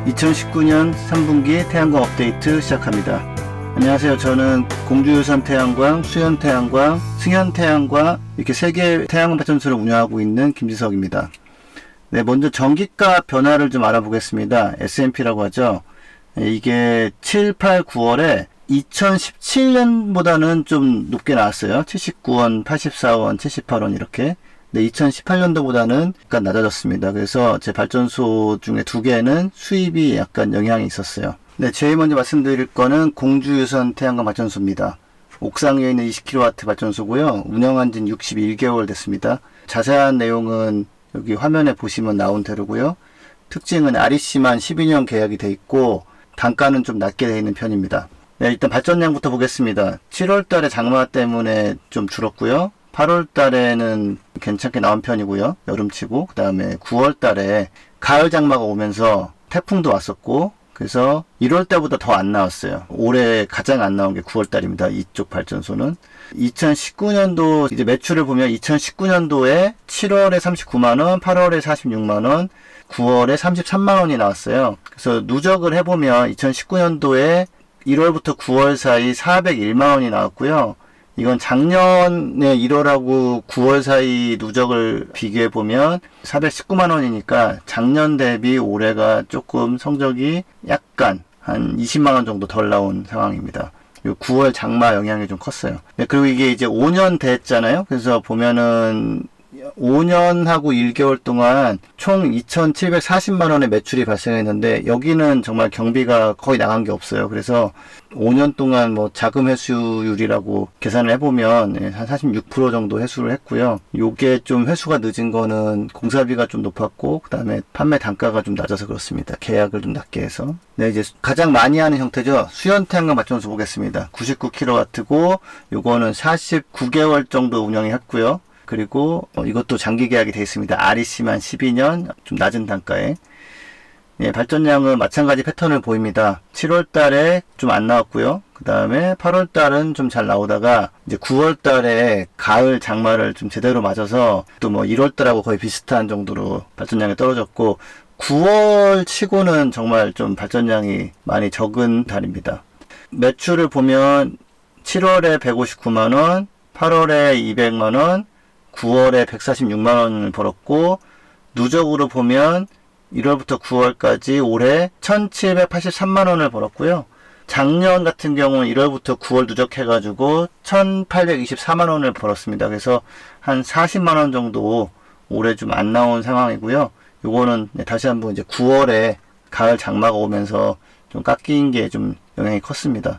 2019년 3분기 태양광 업데이트 시작합니다. 안녕하세요. 저는 공주유선 태양광, 수연 태양광, 승현 태양광 이렇게 3개의 태양광 발전소를 운영하고 있는 김지석입니다. 네, 먼저 전기가 변화를 좀 알아보겠습니다. S&P라고 하죠. 이게 7, 8, 9월에 2017년보다는 좀 높게 나왔어요. 79원, 84원, 78원 이렇게. 네, 2018년도보다는 약간 낮아졌습니다. 그래서 제 발전소 중에 2개는 수입이 약간 영향이 있었어요. 네, 제일 먼저 말씀드릴 거는 공주유선 태양광 발전소입니다. 옥상에 있는 20kW 발전소고요. 운영한 지는 61개월 됐습니다. 자세한 내용은 여기 화면에 보시면 나온 대로고요. 특징은 REC만 12년 계약이 돼 있고 단가는 좀 낮게 돼 있는 편입니다. 네, 일단 발전량부터 보겠습니다. 7월 달에 장마 때문에 좀 줄었고요. 8월 달에는 괜찮게 나온 편이고요. 여름치고. 그 다음에 9월 달에 가을 장마가 오면서 태풍도 왔었고, 그래서 1월 달보다 더 안 나왔어요. 올해 가장 안 나온 게 9월 달입니다. 이쪽 발전소는. 2019년도 이제 매출을 보면 2019년도에 7월에 39만원, 8월에 46만원, 9월에 33만원이 나왔어요. 그래서 누적을 해보면 2019년도에 1월부터 9월 사이 401만원이 나왔고요. 이건 작년에 1월하고 9월 사이 누적을 비교해보면 419만원이니까 작년 대비 올해가 조금 성적이 약간 한 20만원 정도 덜 나온 상황입니다. 9월 장마 영향이 좀 컸어요. 네, 그리고 이게 이제 5년 됐잖아요. 그래서 보면은 5년하고 1개월 동안 총 2,740만원의 매출이 발생했는데 여기는 정말 경비가 거의 나간 게 없어요. 그래서 5년 동안 뭐 자금 회수율이라고 계산을 해보면 한 46% 정도 회수를 했고요. 요게 좀 회수가 늦은 거는 공사비가 좀 높았고 그 다음에 판매 단가가 좀 낮아서 그렇습니다. 계약을 좀 낮게 해서. 네, 이제 가장 많이 하는 형태죠. 수연 태양광 발전소 보겠습니다. 99kW고 요거는 49개월 정도 운영이 했고요. 그리고 이것도 장기 계약이 되어 있습니다. REC만 12년, 좀 낮은 단가에. 예, 발전량은 마찬가지 패턴을 보입니다. 7월 달에 좀 안 나왔고요. 그 다음에 8월 달은 좀 잘 나오다가 이제 9월 달에 가을 장마를 좀 제대로 맞아서 또 뭐 1월 달하고 거의 비슷한 정도로 발전량이 떨어졌고 9월 치고는 정말 좀 발전량이 많이 적은 달입니다. 매출을 보면 7월에 159만원, 8월에 200만원, 9월에 146만원을 벌었고 누적으로 보면 1월부터 9월까지 올해 1783만원을 벌었고요. 작년 같은 경우는 1월부터 9월 누적해가지고 1824만원을 벌었습니다. 그래서 한 40만원 정도 올해 좀 안 나온 상황이고요. 요거는 다시 한번 이제 9월에 가을 장마가 오면서 좀 깎인 게 좀 영향이 컸습니다.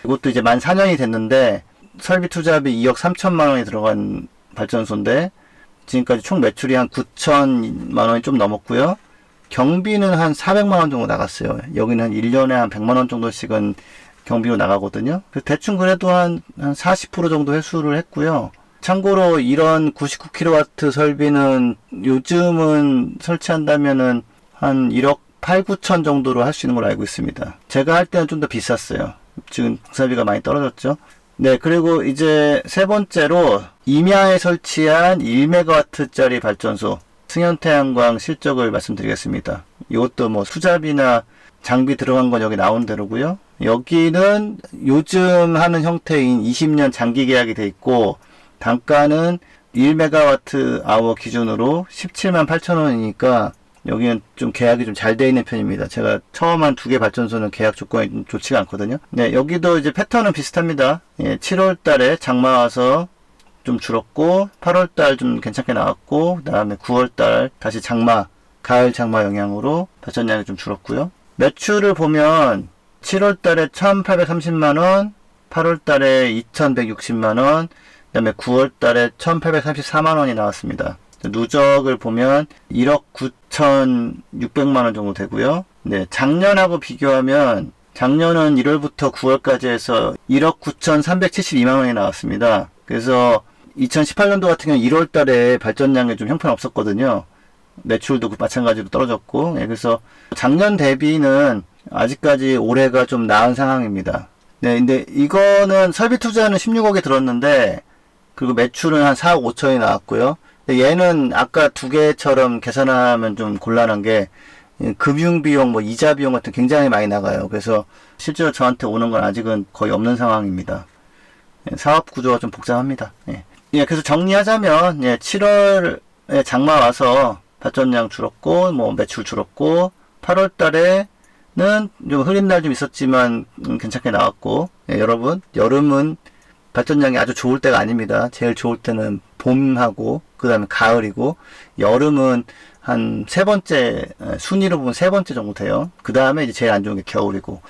이것도 이제 만 4년이 됐는데 설비 투자비 2억 3천만원이 들어간 발전소인데 지금까지 총 매출이 한 9천만원이 좀 넘었고요. 경비는 한 400만원 정도 나갔어요. 여기는 한 1년에 한 100만원 정도씩은 경비로 나가거든요. 대충 그래도 한 40% 정도 회수를 했고요. 참고로 이런 99kW 설비는 요즘은 설치한다면은 한 1억 8, 9천 정도로 할 수 있는 걸로 알고 있습니다. 제가 할 때는 좀 더 비쌌어요. 지금 공사비가 많이 떨어졌죠. 네, 그리고 이제 세 번째로 임야에 설치한 1MW짜리 발전소 승현태양광 실적을 말씀드리겠습니다. 이것도 뭐 수자비나 장비 들어간 건 여기 나온 대로고요. 여기는 요즘 하는 형태인 20년 장기 계약이 돼 있고 단가는 1MWh 기준으로 17만 8천원이니까 여기는 좀 계약이 좀 잘 돼 있는 편입니다. 제가 처음 한 2개 발전소는 계약 조건이 좀 좋지가 않거든요. 네, 여기도 이제 패턴은 비슷합니다. 예, 7월 달에 장마 와서 좀 줄었고 8월 달 좀 괜찮게 나왔고 그 다음에 9월 달 다시 장마, 가을 장마 영향으로 발전량이 좀 줄었고요. 매출을 보면 7월 달에 1830만원, 8월 달에 2160만원, 그 다음에 9월 달에 1834만원이 나왔습니다. 누적을 보면 1억 9,600만원 정도 되고요. 네, 작년하고 비교하면 작년은 1월부터 9월까지 해서 1억 9,372만원이 나왔습니다. 그래서 2018년도 같은 경우는 1월 달에 발전량이 좀 형편없었거든요. 매출도 마찬가지로 떨어졌고, 네, 그래서 작년 대비는 아직까지 올해가 좀 나은 상황입니다. 네, 근데 이거는 설비 투자는 16억에 들었는데, 그리고 매출은 한 4억 5천이 나왔고요. 얘는 아까 2개처럼 계산하면 좀 곤란한 게 금융 비용, 뭐 이자 비용 같은 굉장히 많이 나가요. 그래서 실제로 저한테 오는 건 아직은 거의 없는 상황입니다. 사업 구조가 좀 복잡합니다. 그래서 정리하자면 7월에 장마 와서 발전량 줄었고 뭐 매출 줄었고 8월 달에는 좀 흐린 날 좀 있었지만 괜찮게 나왔고 여러분 여름은 발전량이 아주 좋을 때가 아닙니다. 제일 좋을 때는 봄하고 그 다음에 가을이고 여름은 한 세 번째 순위로 보면 세 번째 정도 돼요. 그 다음에 이제 제일 안 좋은 게 겨울이고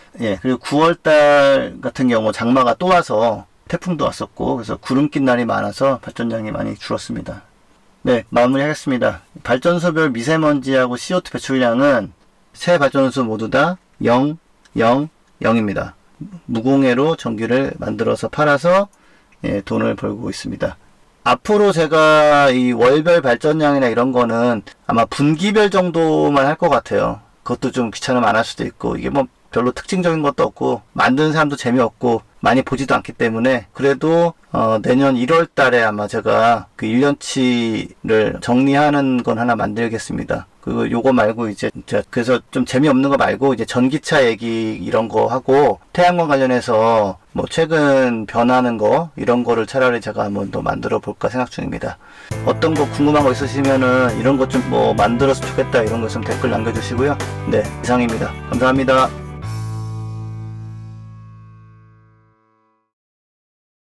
그리고 9월 달 같은 경우 장마가 또 와서 태풍도 왔었고 그래서 구름 낀 날이 많아서 발전량이 많이 줄었습니다. 네, 마무리하겠습니다. 발전소별 미세먼지하고 CO2 배출량은 세 발전소 모두 다 0, 0, 0입니다. 무공해로 전기를 만들어서 팔아서 돈을 벌고 있습니다. 앞으로 제가 이 월별 발전량이나 이런 거는 아마 분기별 정도만 할 것 같아요. 그것도 좀 귀찮으면 안 할 수도 있고 이게 뭐 별로 특징적인 것도 없고 만드는 사람도 재미없고 많이 보지도 않기 때문에 그래도 내년 1월 달에 아마 제가 그 1년치를 정리하는 건 하나 만들겠습니다. 그리고 요거 말고 이제 그래서 좀 재미없는 거 말고 이제 전기차 얘기 이런 거 하고 태양광 관련해서 뭐 최근 변하는 거 이런 거를 차라리 제가 한번 더 만들어 볼까 생각 중입니다. 어떤 거 궁금한 거 있으시면은 이런 것 좀 뭐 만들었으면 좋겠다 이런 거 있으면 댓글 남겨주시고요. 네, 이상입니다. 감사합니다.